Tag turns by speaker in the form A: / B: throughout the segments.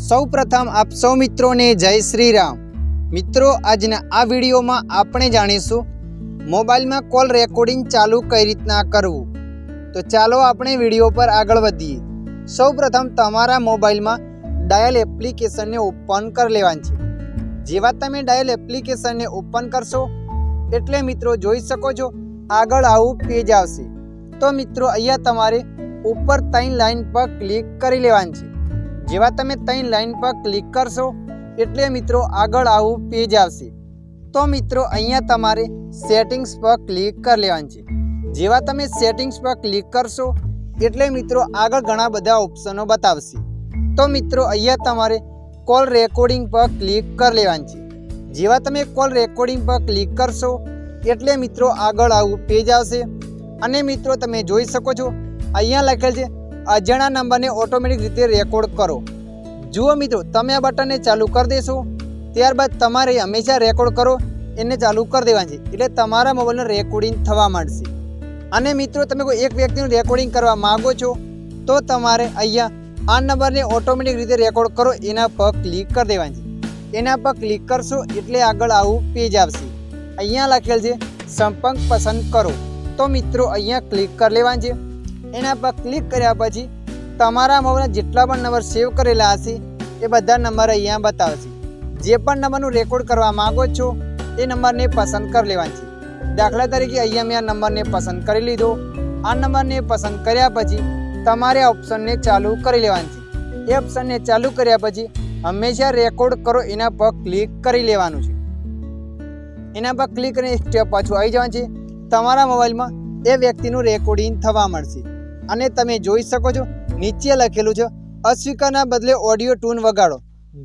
A: સૌ પ્રથમ આપ સૌ મિત્રોને જય શ્રી રામ। મિત્રો આજના આ વિડીયોમાં આપણે જાણીશું મોબાઈલમાં કોલ રેકોર્ડિંગ ચાલુ કઈ રીતના કરવું। તો ચાલો આપણે વિડીયો પર આગળ વધીએ। સૌ પ્રથમ તમારા મોબાઈલમાં ડાયલ એપ્લિકેશનને ઓપન કરી લેવાની છે। જેવા તમે ડાયલ એપ્લિકેશનને ઓપન કરશો એટલે મિત્રો જોઈ શકો છો આગળ આવું પેજ આવશે। તો મિત્રો અહીંયા તમારે ઉપર 3 લાઈન પર ક્લિક કરી લેવાની છે। જેવા તમે 3 લાઈન પર ક્લિક કરશો એટલે મિત્રો આગળ આવું પેજ આવશે। તો મિત્રો અહીંયા તમારે સેટિંગ્સ પર ક્લિક કરી લેવાની છે। જેવા તમે સેટિંગ્સ પર ક્લિક કરશો એટલે મિત્રો આગળ ઘણા બધા ઓપ્શનો બતાવશે। તો મિત્રો અહીંયા તમારે કોલ રેકોર્ડિંગ પર ક્લિક કરી લેવાની છે। જેવા તમે કોલ રેકોર્ડિંગ પર ક્લિક કરશો એટલે મિત્રો આગળ આવું પેજ આવશે। અને મિત્રો તમે જોઈ શકો છો અહીંયા લખેલ છે અજાણ્યા નંબરને ઓટોમેટિક રીતે રેકોર્ડ કરો। જુઓ મિત્રો તમે આ બટનને ચાલુ કરી દેશો ત્યારબાદ તમારે હંમેશા રેકોર્ડ કરો એને ચાલુ કરી દેવાની છે એટલે તમારા મોબાઈલનું રેકોર્ડિંગ થવા માંડશે। અને મિત્રો તમે કોઈ એક વ્યક્તિનું રેકોર્ડિંગ કરવા માગો છો તો તમારે અહીંયા આ નંબરને ઓટોમેટિક રીતે રેકોર્ડ કરો એના પર ક્લિક કરી દેવાની છે। એના પર ક્લિક કરશો એટલે આગળ આવું પેજ આવશે। અહીંયા લખેલ છે સંપર્ક પસંદ કરો। તો મિત્રો અહીંયા ક્લિક કરી લેવાનું છે। એના પર ક્લિક કર્યા પછી તમારા મોબાઈલના જેટલા પણ નંબર સેવ કરેલા હશે એ બધા નંબર અહીંયા બતાવશે। જે પણ નંબરનું રેકોર્ડ કરવા માગો છો એ નંબરને પસંદ કરી લેવાનું છે। દાખલા તરીકે અહીંયા મેં આ નંબરને પસંદ કરી લીધો। આ નંબરને પસંદ કર્યા પછી તમારે આ ઓપ્શનને ચાલુ કરી લેવાનું છે। એ ઓપ્શનને ચાલુ કર્યા પછી હંમેશા રેકોર્ડ કરો એના પર ક્લિક કરી લેવાનું છે। એના પર ક્લિક કરીને સ્ટેપ પાછું આવી જવાનું છે। તમારા મોબાઈલમાં એ વ્યક્તિનું રેકોર્ડિંગ થવા મળશે। અને તમે જોઈ શકો છો નીચે લખેલું છે અસ્વીકારના બદલે ઓડિયો ટૂન વગાડો।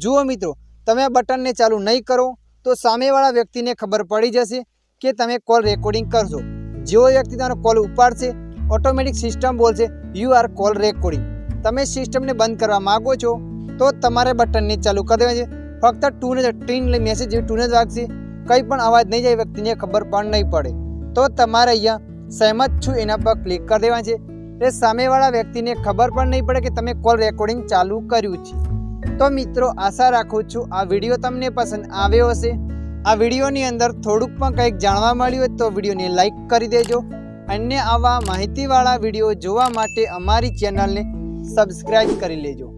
A: જુઓ મિત્રો તમે આ બટનને ચાલુ નહીં કરો તો સામેવાળા વ્યક્તિને ખબર પડી જશે કે તમે કોલ રેકોર્ડિંગ કરશો। જેવો વ્યક્તિ તમારો કોલ ઉપાડશે ઓટોમેટિક સિસ્ટમ બોલશે યુ આર કોલ રેકોર્ડિંગ। તમે સિસ્ટમને બંધ કરવા માગો છો તો તમારે બટનને ચાલુ કરી દેવાનું છે। ફક્ત ટૂન જ ટીન મેસેજ જેવી ટૂન જ વાગશે, કંઈ પણ અવાજ નહીં જાય, વ્યક્તિને ખબર પણ નહીં પડે। તો તમારે અહીંયા સહેમત છું એના પર ક્લિક કરી દેવાનું છે એટલે સામેવાળા વ્યક્તિને ખબર પણ નહીં પડે કે તમે કોલ રેકોર્ડિંગ ચાલુ કર્યું છે। તો મિત્રો આશા રાખું છું આ વિડીયો તમને પસંદ આવ્યો હશે। આ વિડીયોની અંદર થોડુંક પણ કંઈક જાણવા મળ્યું હોય તો વિડીયોને લાઈક કરી દેજો। અન્ય આવા માહિતીવાળા વિડીયો જોવા માટે અમારી ચેનલને સબસ્ક્રાઈબ કરી લેજો।